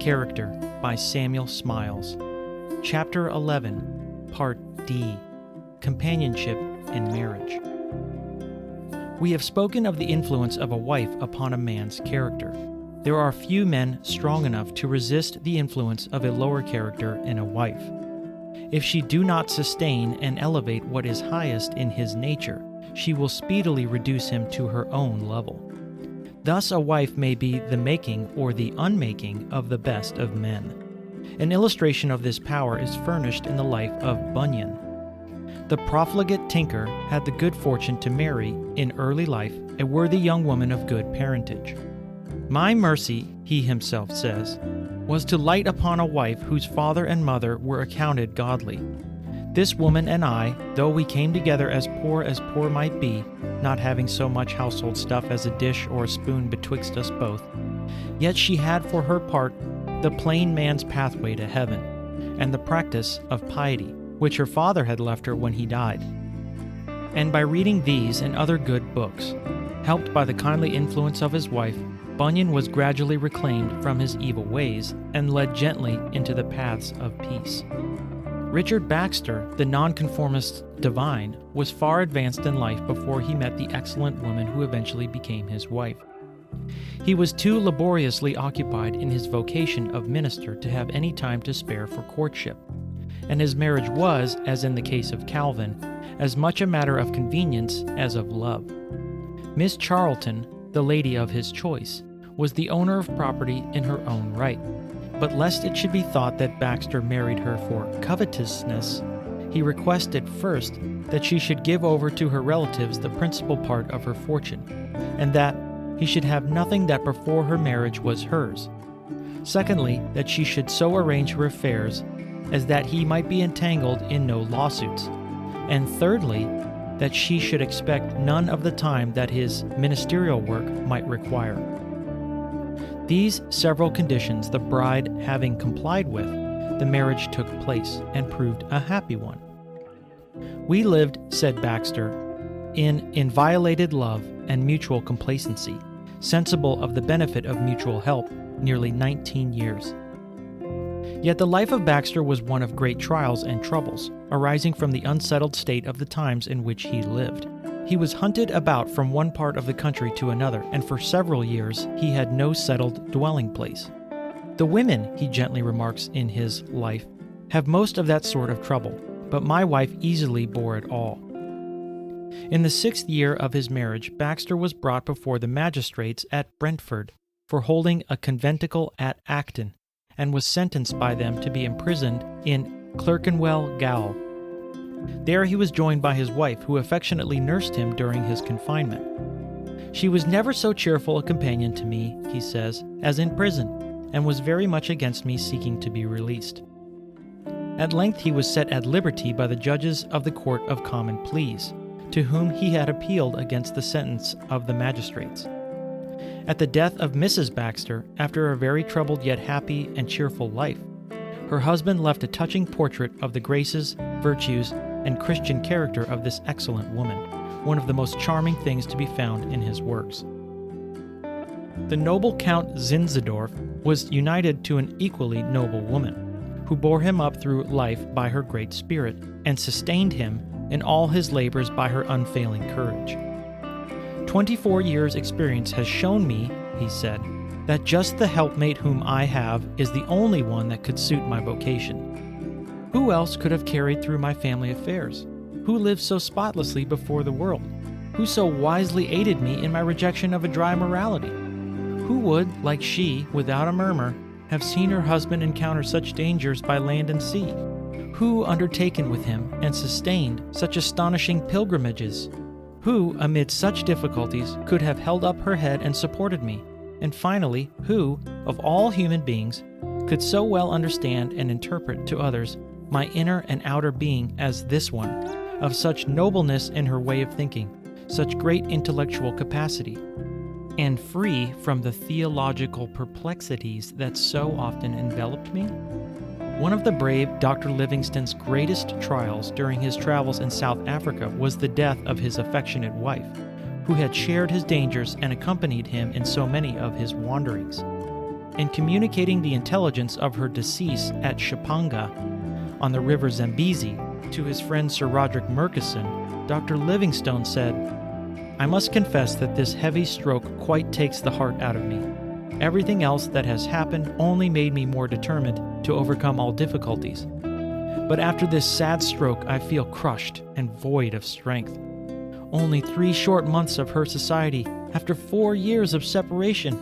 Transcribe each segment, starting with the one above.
Character by Samuel Smiles. Chapter 11, Part D, Companionship in Marriage. We have spoken of the influence of a wife upon a man's character. There are few men strong enough to resist the influence of a lower character in a wife. If she do not sustain and elevate what is highest in his nature, she will speedily reduce him to her own level. Thus a wife may be the making or the unmaking of the best of men. An illustration of this power is furnished in the life of Bunyan. The profligate tinker had the good fortune to marry, in early life, a worthy young woman of good parentage. My mercy, he himself says, was to light upon a wife whose father and mother were accounted godly. This woman and I, though we came together as poor might be, not having so much household stuff as a dish or a spoon betwixt us both, yet she had for her part the plain man's pathway to heaven, and the practice of piety, which her father had left her when he died. And by reading these and other good books, helped by the kindly influence of his wife, Bunyan was gradually reclaimed from his evil ways and led gently into the paths of peace. Richard Baxter, the nonconformist divine, was far advanced in life before he met the excellent woman who eventually became his wife. He was too laboriously occupied in his vocation of minister to have any time to spare for courtship, and his marriage was, as in the case of Calvin, as much a matter of convenience as of love. Miss Charlton, the lady of his choice, was the owner of property in her own right. But lest it should be thought that Baxter married her for covetousness, he requested first that she should give over to her relatives the principal part of her fortune, and that he should have nothing that before her marriage was hers. Secondly, that she should so arrange her affairs as that he might be entangled in no lawsuits. And thirdly, that she should expect none of the time that his ministerial work might require. These several conditions the bride having complied with, the marriage took place and proved a happy one. We lived, said Baxter, in inviolated love and mutual complacency, sensible of the benefit of mutual help, nearly 19 years. Yet the life of Baxter was one of great trials and troubles, arising from the unsettled state of the times in which he lived. He was hunted about from one part of the country to another, and for several years he had no settled dwelling place. The women, he gently remarks in his Life, have most of that sort of trouble, but my wife easily bore it all. In the 6th year of his marriage, Baxter was brought before the magistrates at Brentford for holding a conventicle at Acton, and was sentenced by them to be imprisoned in Clerkenwell Gaol. There he was joined by his wife, who affectionately nursed him during his confinement. She was never so cheerful a companion to me, he says, as in prison, and was very much against me seeking to be released. At length he was set at liberty by the judges of the Court of Common Pleas, to whom he had appealed against the sentence of the magistrates. At the death of Mrs. Baxter, after a very troubled yet happy and cheerful life, her husband left a touching portrait of the graces, virtues, and Christian character of this excellent woman, one of the most charming things to be found in his works. The noble Count Zinzendorf was united to an equally noble woman, who bore him up through life by her great spirit, and sustained him in all his labors by her unfailing courage. 24 years' experience has shown me, he said, that just the helpmate whom I have is the only one that could suit my vocation. Who else could have carried through my family affairs? Who lived so spotlessly before the world? Who so wisely aided me in my rejection of a dry morality? Who would, like she, without a murmur, have seen her husband encounter such dangers by land and sea? Who, undertaken with him and sustained such astonishing pilgrimages? Who, amid such difficulties, could have held up her head and supported me? And finally, who, of all human beings, could so well understand and interpret to others my inner and outer being as this one, of such nobleness in her way of thinking, such great intellectual capacity, and free from the theological perplexities that so often enveloped me? One of the brave Dr. Livingstone's greatest trials during his travels in South Africa was the death of his affectionate wife, who had shared his dangers and accompanied him in so many of his wanderings. In communicating the intelligence of her decease at Shapanga on the river Zambezi to his friend Sir Roderick Murchison, Dr. Livingstone said, "I must confess that this heavy stroke quite takes the heart out of me. Everything else that has happened only made me more determined to overcome all difficulties. But after this sad stroke, I feel crushed and void of strength. Only 3 short months of her society after 4 years of separation.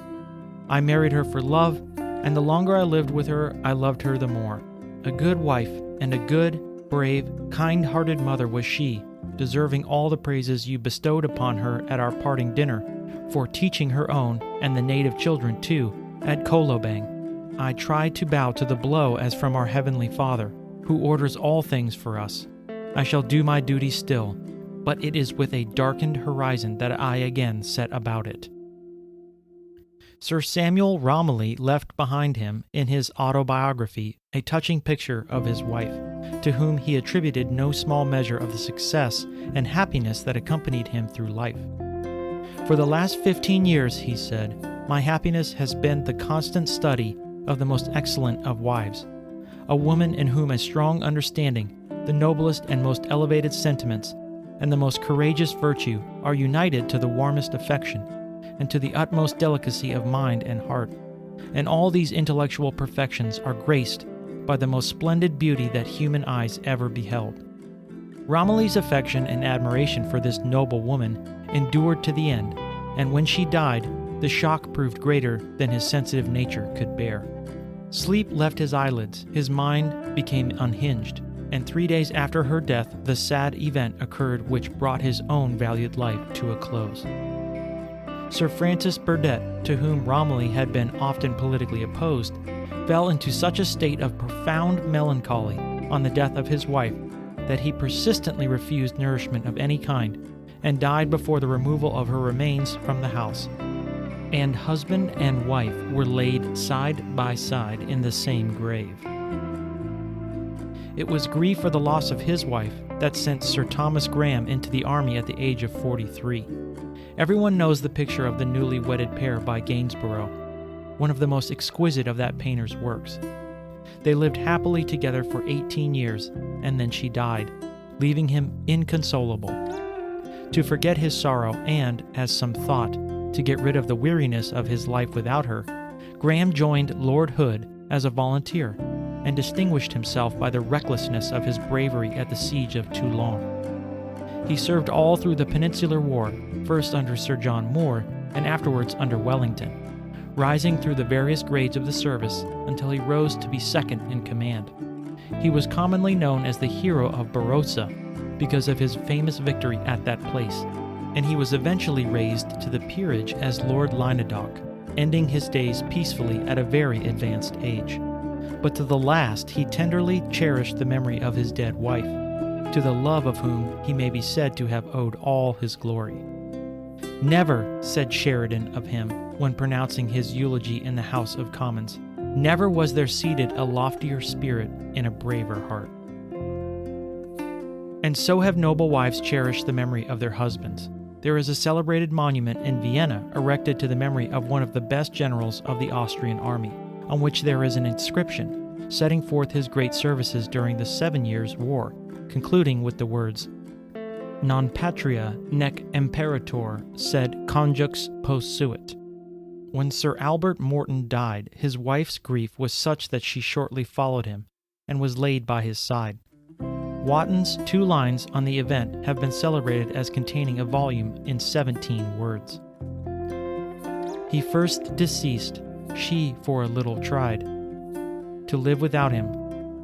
I married her for love, and the longer I lived with her, I loved her the more. A good wife and a good, brave, kind-hearted mother was she, deserving all the praises you bestowed upon her at our parting dinner, for teaching her own, and the native children too, at Kolobeng. I tried to bow to the blow as from our Heavenly Father, who orders all things for us. I shall do my duty still, but it is with a darkened horizon that I again set about it." Sir Samuel Romilly left behind him in his autobiography a touching picture of his wife, to whom he attributed no small measure of the success and happiness that accompanied him through life. "For the last 15 years," he said, "my happiness has been the constant study of the most excellent of wives, a woman in whom a strong understanding, the noblest and most elevated sentiments, and the most courageous virtue are united to the warmest affection, and to the utmost delicacy of mind and heart, and all these intellectual perfections are graced by the most splendid beauty that human eyes ever beheld." Romilly's affection and admiration for this noble woman endured to the end, and when she died, the shock proved greater than his sensitive nature could bear. Sleep left his eyelids, his mind became unhinged, and 3 days after her death the sad event occurred which brought his own valued life to a close. Sir Francis Burdett, to whom Romilly had been often politically opposed, fell into such a state of profound melancholy on the death of his wife that he persistently refused nourishment of any kind, and died before the removal of her remains from the house. And husband and wife were laid side by side in the same grave. It was grief for the loss of his wife that sent Sir Thomas Graham into the army at the age of 43. Everyone knows the picture of the newly wedded pair by Gainsborough, one of the most exquisite of that painter's works. They lived happily together for 18 years, and then she died, leaving him inconsolable. To forget his sorrow and, as some thought, to get rid of the weariness of his life without her, Graham joined Lord Hood as a volunteer, and distinguished himself by the recklessness of his bravery at the siege of Toulon. He served all through the Peninsular War, first under Sir John Moore and afterwards under Wellington, rising through the various grades of the service until he rose to be second in command. He was commonly known as the hero of Barossa because of his famous victory at that place, and he was eventually raised to the peerage as Lord Lynedoch, ending his days peacefully at a very advanced age. But to the last he tenderly cherished the memory of his dead wife, to the love of whom he may be said to have owed all his glory. "Never," said Sheridan of him when pronouncing his eulogy in the House of Commons, "never was there seated a loftier spirit in a braver heart." And so have noble wives cherished the memory of their husbands. There is a celebrated monument in Vienna erected to the memory of one of the best generals of the Austrian army, on which there is an inscription setting forth his great services during the 7 Years' War, concluding with the words, "Non patria nec imperator, sed conjux posuit." When Sir Albert Morton died, his wife's grief was such that she shortly followed him, and was laid by his side. Watton's 2 lines on the event have been celebrated as containing a volume in 17 words. "He first deceased, she for a little tried to live without him,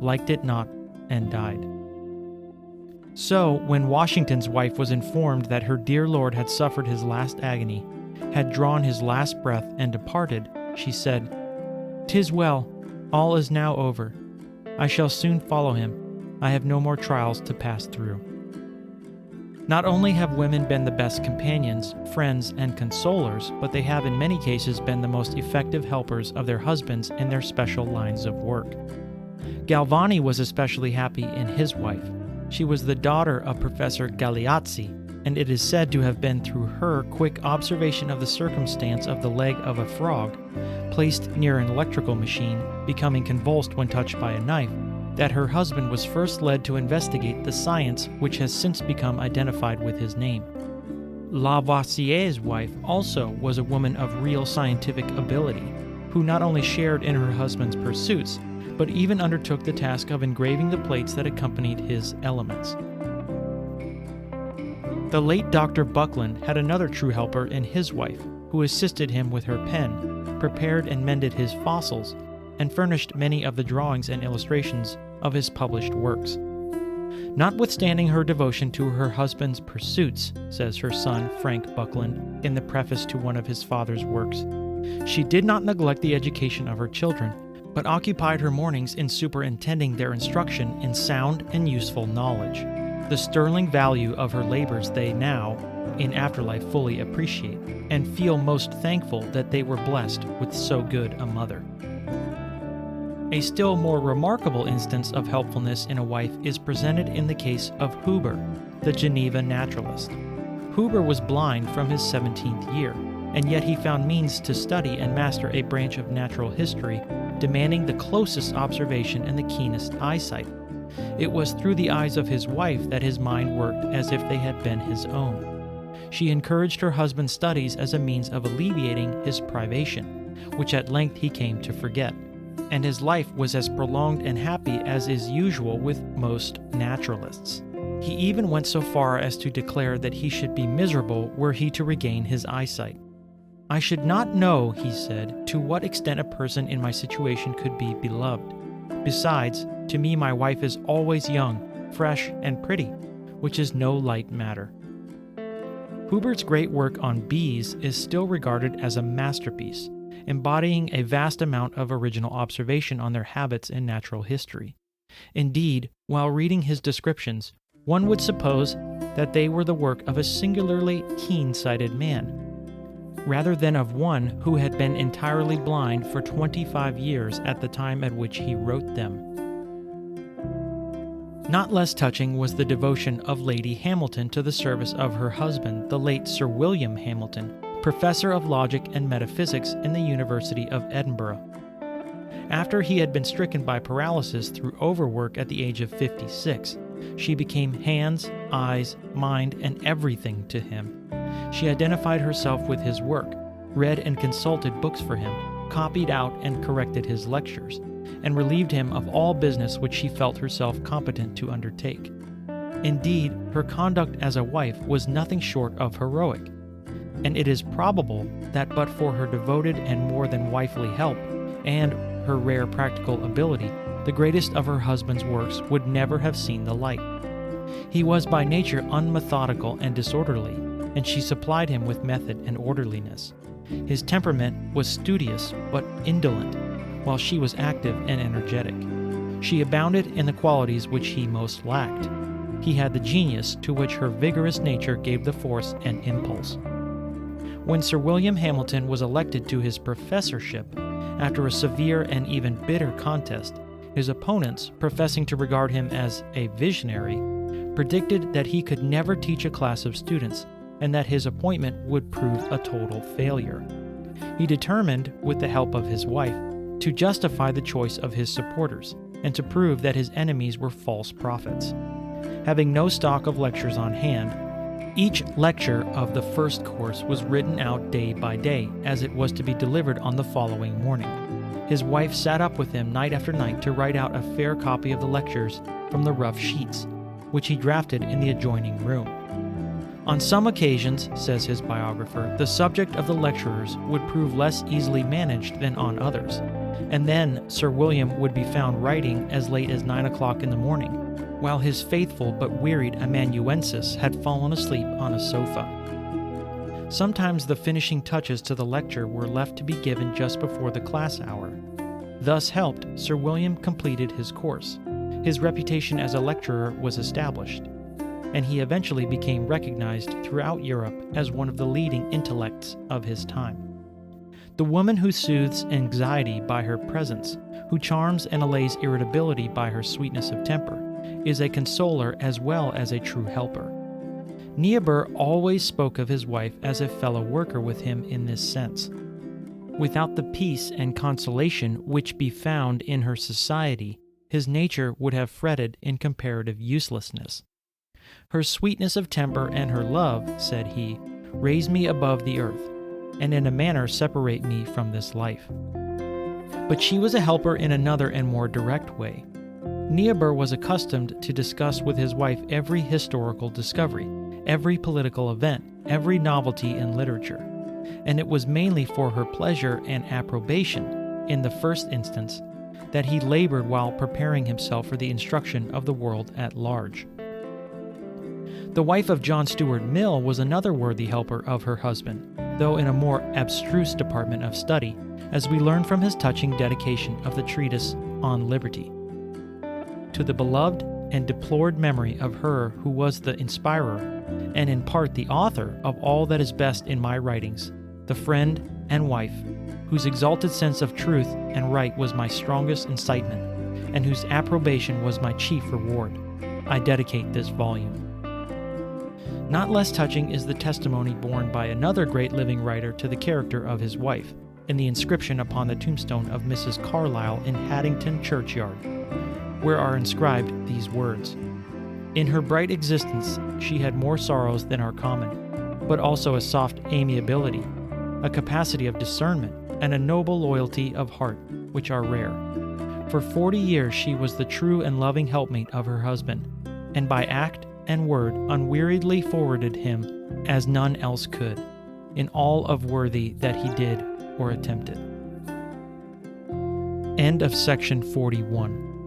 liked it not, and died." So, when Washington's wife was informed that her dear lord had suffered his last agony, had drawn his last breath and departed, she said, "'Tis well, all is now over. I shall soon follow him. I have no more trials to pass through." Not only have women been the best companions, friends, and consolers, but they have in many cases been the most effective helpers of their husbands in their special lines of work. Galvani was especially happy in his wife. She was the daughter of Professor Galeazzi, and it is said to have been through her quick observation of the circumstance of the leg of a frog placed near an electrical machine, becoming convulsed when touched by a knife, that her husband was first led to investigate the science which has since become identified with his name. Lavoisier's wife also was a woman of real scientific ability, who not only shared in her husband's pursuits, but even undertook the task of engraving the plates that accompanied his elements. The late Dr. Buckland had another true helper in his wife, who assisted him with her pen, prepared and mended his fossils, and furnished many of the drawings and illustrations of his published works. Notwithstanding her devotion to her husband's pursuits, says her son Frank Buckland in the preface to one of his father's works, she did not neglect the education of her children, but occupied her mornings in superintending their instruction in sound and useful knowledge. The sterling value of her labors they now, in afterlife, fully appreciate, and feel most thankful that they were blessed with so good a mother. A still more remarkable instance of helpfulness in a wife is presented in the case of Huber, the Geneva naturalist. Huber was blind from his 17th year, and yet he found means to study and master a branch of natural history demanding the closest observation and the keenest eyesight. It was through the eyes of his wife that his mind worked as if they had been his own. She encouraged her husband's studies as a means of alleviating his privation, which at length he came to forget, and his life was as prolonged and happy as is usual with most naturalists. He even went so far as to declare that he should be miserable were he to regain his eyesight. "I should not know," he said, "to what extent a person in my situation could be beloved. Besides, to me my wife is always young, fresh, and pretty, which is no light matter." Hubert's great work on bees is still regarded as a masterpiece, embodying a vast amount of original observation on their habits in natural history. Indeed, while reading his descriptions, one would suppose that they were the work of a singularly keen-sighted man, rather than of one who had been entirely blind for 25 years at the time at which he wrote them. Not less touching was the devotion of Lady Hamilton to the service of her husband, the late Sir William Hamilton, professor of logic and metaphysics in the University of Edinburgh. After he had been stricken by paralysis through overwork at the age of 56, she became hands, eyes, mind, and everything to him. She identified herself with his work, read and consulted books for him, copied out and corrected his lectures, and relieved him of all business which she felt herself competent to undertake. Indeed, her conduct as a wife was nothing short of heroic, and it is probable that but for her devoted and more than wifely help, and her rare practical ability, the greatest of her husband's works would never have seen the light. He was by nature unmethodical and disorderly, and she supplied him with method and orderliness. His temperament was studious but indolent, while she was active and energetic. She abounded in the qualities which he most lacked. He had the genius to which her vigorous nature gave the force and impulse. When Sir William Hamilton was elected to his professorship, after a severe and even bitter contest, his opponents, professing to regard him as a visionary, predicted that he could never teach a class of students and that his appointment would prove a total failure. He determined, with the help of his wife, to justify the choice of his supporters and to prove that his enemies were false prophets. Having no stock of lectures on hand, each lecture of the first course was written out day by day, as it was to be delivered on the following morning. His wife sat up with him night after night to write out a fair copy of the lectures from the rough sheets, which he drafted in the adjoining room. On some occasions, says his biographer, the subject of the lecturers would prove less easily managed than on others, and then Sir William would be found writing as late as 9 o'clock in the morning, while his faithful but wearied amanuensis had fallen asleep on a sofa. Sometimes the finishing touches to the lecture were left to be given just before the class hour. Thus helped, Sir William completed his course. His reputation as a lecturer was established, and he eventually became recognized throughout Europe as one of the leading intellects of his time. The woman who soothes anxiety by her presence, who charms and allays irritability by her sweetness of temper, is a consoler as well as a true helper. Niebuhr always spoke of his wife as a fellow worker with him in this sense. Without the peace and consolation which be found in her society, his nature would have fretted in comparative uselessness. Her sweetness of temper and her love, said he, raise me above the earth, and in a manner separate me from this life. But she was a helper in another and more direct way. Niebuhr was accustomed to discuss with his wife every historical discovery, every political event, every novelty in literature, and it was mainly for her pleasure and approbation, in the first instance, that he labored while preparing himself for the instruction of the world at large. The wife of John Stuart Mill was another worthy helper of her husband, though in a more abstruse department of study, as we learn from his touching dedication of the treatise On Liberty. To the beloved and deplored memory of her who was the inspirer, and in part the author of all that is best in my writings, the friend and wife, whose exalted sense of truth and right was my strongest incitement, and whose approbation was my chief reward, I dedicate this volume. Not less touching is the testimony borne by another great living writer to the character of his wife, in the inscription upon the tombstone of Mrs. Carlyle in Haddington churchyard, where are inscribed these words: "In her bright existence she had more sorrows than are common, but also a soft amiability, a capacity of discernment, and a noble loyalty of heart, which are rare. For 40 years she was the true and loving helpmate of her husband, and by act and word unweariedly forwarded him as none else could, in all of worthy that he did or attempted." End of section 41.